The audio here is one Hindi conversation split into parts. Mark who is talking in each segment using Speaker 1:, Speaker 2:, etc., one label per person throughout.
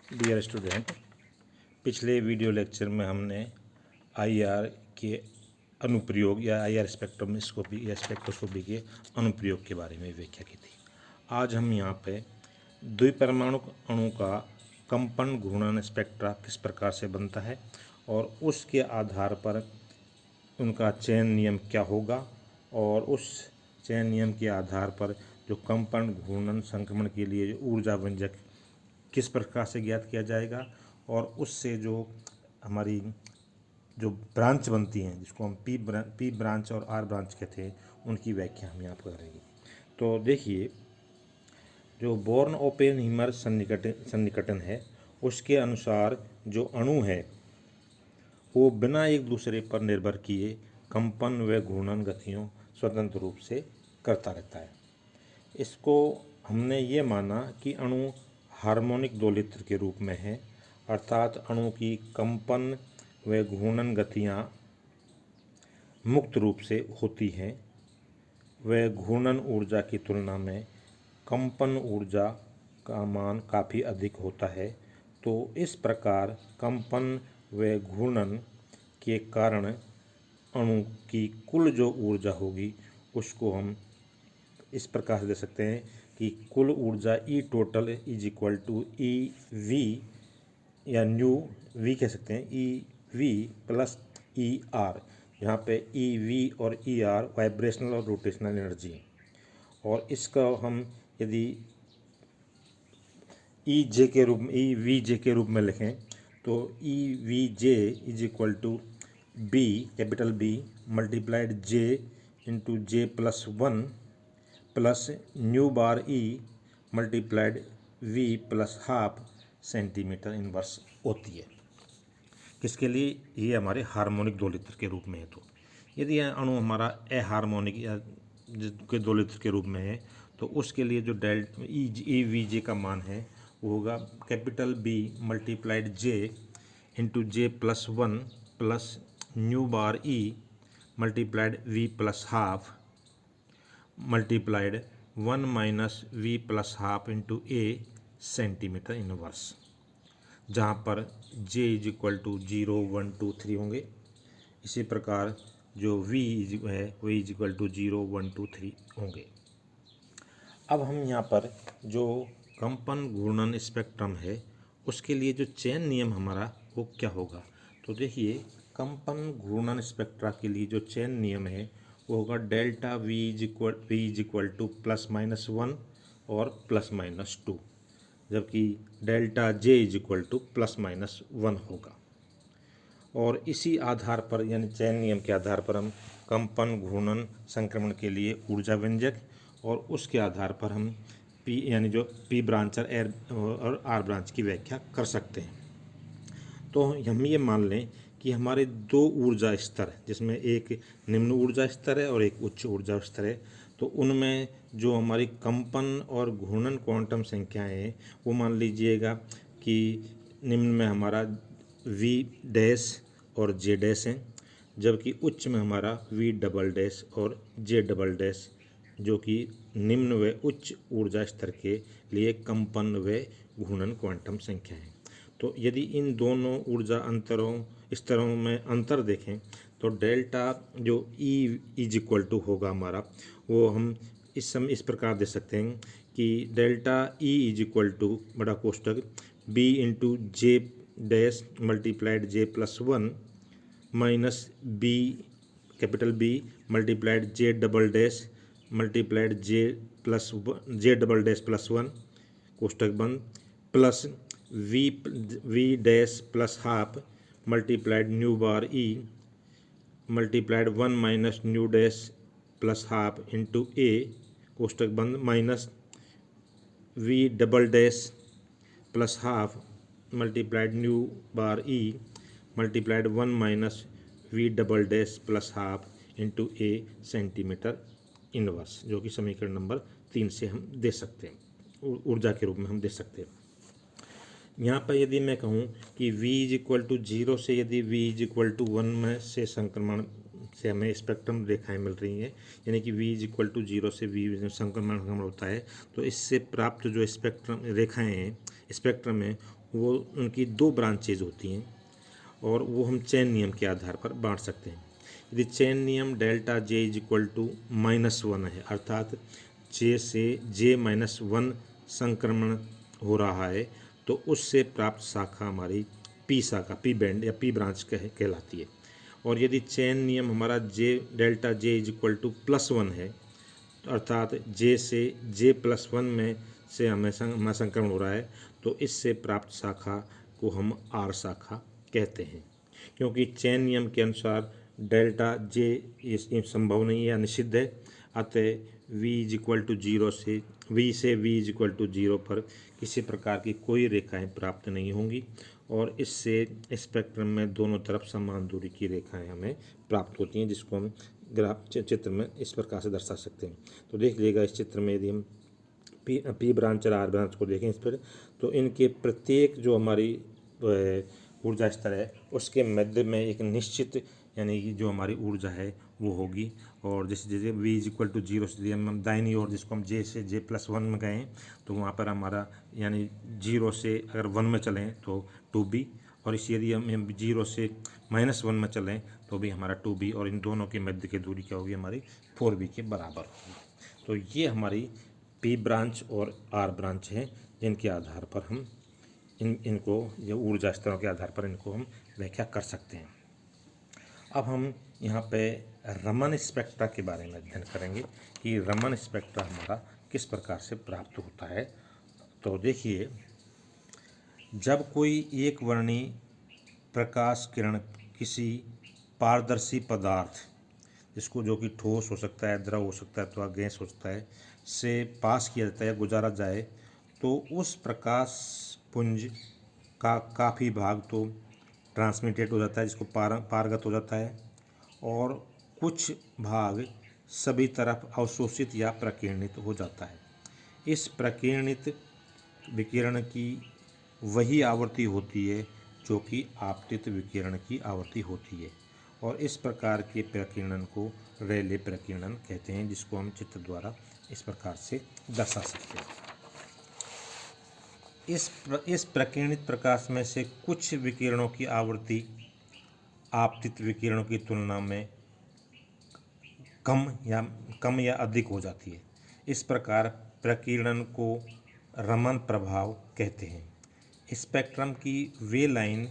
Speaker 1: डियर स्टूडेंट, पिछले वीडियो लेक्चर में हमने आईआर के अनुप्रयोग या आईआर स्पेक्ट्रोस्कोपी या स्पेक्ट्रोस्कोपी के अनुप्रयोग के बारे में व्याख्या की थी। आज हम यहाँ पे द्विपरमाणु अणु का कंपन घूर्णन स्पेक्ट्रा किस प्रकार से बनता है और उसके आधार पर उनका चयन नियम क्या होगा और उस चयन नियम के आधार पर जो कंपन घूर्णन संक्रमण के लिए जो ऊर्जा व्यंजक किस प्रकार से ज्ञात किया जाएगा और उससे जो हमारी जो ब्रांच बनती हैं जिसको हम पी ब्रांच और आर ब्रांच कहते हैं उनकी व्याख्या हम यहाँ पर करेंगे। तो देखिए, जो बोर्न ओपेनहीमर सन्निकटन है उसके अनुसार जो अणु है वो बिना एक दूसरे पर निर्भर किए कंपन व घूर्णन गतियों स्वतंत्र रूप से करता रहता है। इसको हमने ये माना कि अणु हार्मोनिक दोलित्र के रूप में है, अर्थात अणु की कंपन व घूर्णन गतियाँ मुक्त रूप से होती हैं व घूर्णन ऊर्जा की तुलना में कंपन ऊर्जा का मान काफ़ी अधिक होता है। तो इस प्रकार कंपन व घूर्णन के कारण अणु की कुल जो ऊर्जा होगी उसको हम इस प्रकार से दे सकते हैं कि कुल ऊर्जा E total is equal to E V या न्यू वी कह सकते हैं, E V plus E R, यहाँ पे ई वी और ई आर वाइब्रेशनल और रोटेशनल एनर्जी है। और इसका हम यदि ई जे के रूप में ई वी जे के रूप में लिखें तो E V J is equal to B capital B multiplied J into J plus one plus nu bar E multiplied V plus half centimetre inverse होती है। किसके लिए? ये हमारे हार्मोनिक दोलित्र के रूप में है। तो यदि यह अणु हमारा अहार्मोनिक या के दोलित्र के रूप में है तो उसके लिए जो डेल्टा ई वी जे का मान है वो होगा capital B multiplied J into J plus one plus nu bar E multiplied V plus half multiplied one minus V plus half into a centimetre inverse, जहाँ पर j इज इक्वल टू 0, 1, 2, 3 होंगे। इसी प्रकार जो v है वो इज इक्वल टू 0, 1, 2, 3 होंगे। अब हम यहाँ पर जो कंपन घूर्णन स्पेक्ट्रम है उसके लिए जो चयन नियम हमारा वो क्या होगा। तो देखिए, कंपन घूर्णन स्पेक्ट्रा के लिए जो चयन नियम है वो होगा delta we is equal two plus minus 1 और प्लस माइनस 2, जबकि delta J is equal two plus minus 1 होगा। और इसी आधार पर यानी चयन नियम के आधार पर हम कंपन घूर्णन संक्रमण के लिए ऊर्जा व्यंजक और उसके आधार पर हम पी यानी जो पी ब्रांच और आर ब्रांच की व्याख्या कर सकते हैं। तो हम ये मान लें कि हमारे दो ऊर्जा स्तर जिसमें एक निम्न ऊर्जा स्तर है और एक उच्च ऊर्जा स्तर है, तो उनमें जो हमारी कंपन और घूर्णन क्वांटम संख्याएं हैं वो मान लीजिएगा कि निम्न में हमारा वी डैश और जे डैश है, जबकि उच्च में हमारा वी डबल डैश और जे डबल डैश, जो कि निम्न व उच्च ऊर्जा स्तर के लिए कंपन व घूर्णन क्वांटम संख्या है। तो यदि इन दोनों ऊर्जा स्तरों में अंतर देखें तो डेल्टा जो ई इज इक्वल टू होगा हमारा वो हम इस प्रकार दे सकते हैं कि delta E is equal to बड़ा कोष्टक B into J dash multiplied J plus one minus B capital B multiplied J double dash multiplied J double dash plus one कोष्टक बंद plus V dash plus half multiplied nu bar E multiplied one minus nu dash plus half into A कोष्टक बंद minus V double dash plus half multiplied nu bar E multiplied one minus V double dash plus half into a centimetre inverse, जो कि समीकरण नंबर 3 से हम दे सकते हैं, ऊर्जा के रूप में हम दे सकते हैं। यहाँ पर यदि मैं कहूँ कि v इज इक्वल टू 0 से यदि v इज इक्वल टू 1 में से संक्रमण से हमें स्पेक्ट्रम रेखाएं मिल रही हैं, यानी कि v इज इक्वल टू 0 से v संक्रमण होता है, तो इससे प्राप्त जो स्पेक्ट्रम रेखाएं हैं स्पेक्ट्रम में वो उनकी 2 ब्रांचेज होती हैं और वो हम चेन नियम के आधार पर बांट सकते हैं। यदि चेन नियम delta J is equal to -1 है, अर्थात जे से j-1 संक्रमण हो रहा है, तो उससे प्राप्त शाखा हमारी पी शाखा, पी बैंड या पी ब्रांच कहलाती है। और यदि चेन नियम हमारा delta J is equal to +1 है, अर्थात जे से j+1 में से हमें संक्रमण हो रहा है, तो इससे प्राप्त शाखा को हम आर शाखा कहते हैं। क्योंकि चेन नियम के अनुसार डेल्टा जे संभव नहीं है या निषिद्ध है, अतः v इज इक्वल टू 0 से v इज इक्वल टू 0 पर किसी प्रकार की कोई रेखाएं प्राप्त नहीं होंगी और इससे स्पेक्ट्रम में दोनों तरफ समान दूरी की रेखाएं हमें प्राप्त होती हैं, जिसको हम ग्राफ चित्र में इस प्रकार से दर्शा सकते हैं। तो देख लीजिएगा इस चित्र में यदि हम पी ब्रांच और आर ब्रांच को देखें इस पर, तो इनके प्रत्येक जो हमारी ऊर्जा स्तर है उसके मध्य में एक निश्चित यानी कि जो हमारी ऊर्जा है वो होगी। और जैसे जैसे v इज इक्वल टू 0 से हम दाहिनी ओर जिसको हम j से j+1 में गए तो वहाँ पर हमारा यानी 0 से अगर 1 में चलें तो 2b, और इसी यदि हम 0 से -1 में चलें तो भी हमारा 2b, और इन दोनों के मध्य की दूरी क्या होगी हमारी 4b के बराबर होगी। तो ये हमारी p ब्रांच और r ब्रांच है जिनके आधार पर हम इनको ये ऊर्जा स्तरों के आधार पर इनको हम व्याख्या कर सकते हैं। अब हम यहाँ पे रमन स्पेक्ट्रा के बारे में अध्ययन करेंगे कि रमन स्पेक्ट्रा हमारा किस प्रकार से प्राप्त होता है। तो देखिए, जब कोई एक वर्णी प्रकाश किरण किसी पारदर्शी पदार्थ, जिसको जो कि ठोस हो सकता है, द्रव हो सकता है अथवा गैस हो सकता है, से पास किया जाता है या गुजारा जाए, तो उस प्रकाश पुंज का काफ़ी भाग तो ट्रांसमिटेड हो जाता है, जिसको पारगत हो जाता है, और कुछ भाग सभी तरफ अवशोषित या प्रकीर्णित हो जाता है। इस प्रकीर्णित विकिरण की वही आवृत्ति होती है जो कि आपतित विकिरण की आवृत्ति होती है, और इस प्रकार के प्रकीर्णन को रेले प्रकीर्णन कहते हैं, जिसको हम चित्र द्वारा इस प्रकार से दर्शा सकते हैं। इस प्रकीर्णित प्रकाश में से कुछ विकिरणों की आवृत्ति आपतित विकिरणों की तुलना में कम या अधिक हो जाती है। इस प्रकार प्रकीर्णन को रमन प्रभाव कहते हैं। स्पेक्ट्रम की वे लाइन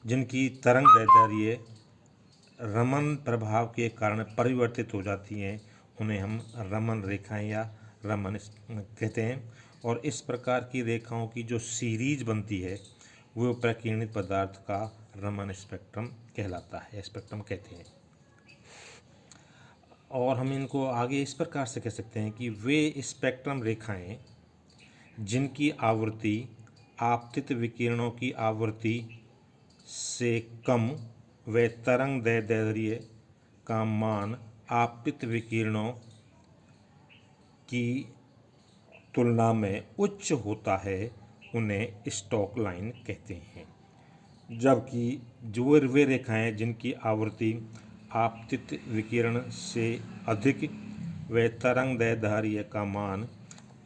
Speaker 1: जिनकी तरंगदैर्ध्य रमन प्रभाव के कारण परिवर्तित हो जाती हैं, उन्हें हम रमन रेखाएं या रमन कहते हैं। और इस प्रकार की रेखाओं की जो सीरीज बनती है वो प्रकीर्णित पदार्थ का रमन स्पेक्ट्रम कहलाता है, स्पेक्ट्रम कहते हैं। और हम इनको आगे इस प्रकार से कह सकते हैं कि वे स्पेक्ट्रम रेखाएं जिनकी आवृत्ति आपतित विकिरणों की आवृत्ति से कम व तरंगदैर्ध्य का मान आपतित विकिरणों की तुलना में उच्च होता है, उन्हें स्टोक लाइन कहते हैं। जबकि जो वे रेखाएं जिनकी आवृत्ति आपतित विकिरण से अधिक व तरंगदैर्ध्य का मान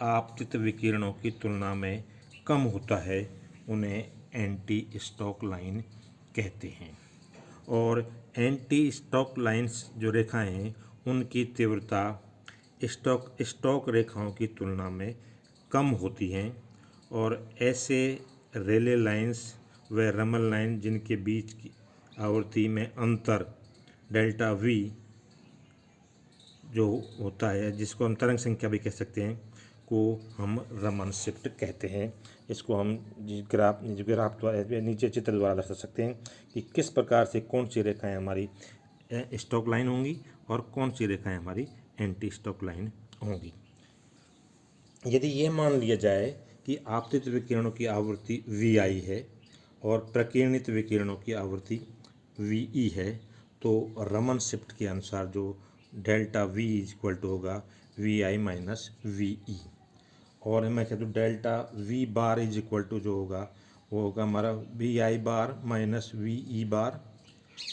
Speaker 1: आपतित विकिरणों की तुलना में कम होता है, उन्हें एंटी स्टोक लाइन कहते हैं। और एंटी स्टोक लाइन्स जो रेखाएं हैं उनकी तीव्रता स्टोक रेखाओं की तुलना में कम होती हैं, और ऐसे रेले लाइन्स व रमन लाइन जिनके बीच की आवृत्ति में अंतर डेल्टा वी जो होता है, जिसको हम तरंग संख्या भी कह सकते हैं, को हम रमन शिफ्ट कहते हैं। इसको हम ग्राफ द्वारा नीचे चित्र द्वारा दर्शा सकते हैं कि किस प्रकार से कौन सी रेखाएं हमारी स्टोक लाइन होंगी और कौन सी रेखाएं हमारी एंटी स्टोक लाइन होंगी। यदि ये मान लिया जाए कि आपतित विकिरणों की आवृत्ति VI है और प्रकीर्णित विकिरणों की आवृत्ति VE है, तो रमन शिफ्ट के अनुसार जो delta V is equal to होगा VI माइनस VE। और मैं कहता हूँ delta V bar is equal to जो होगा वो होगा हमारा VI bar minus VE bar,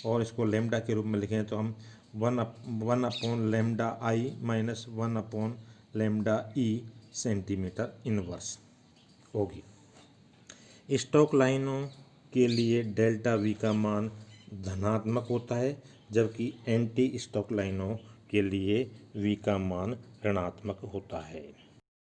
Speaker 1: और इसको लेमडा के रूप में लिखें तो हम 1 upon lambda I minus 1 upon lambda E centimetre inverse होगी। स्टॉक लाइनों के लिए डेल्टा वी का मान धनात्मक होता है, जबकि एंटी स्टॉक लाइनों के लिए वी का मान ऋणात्मक होता है।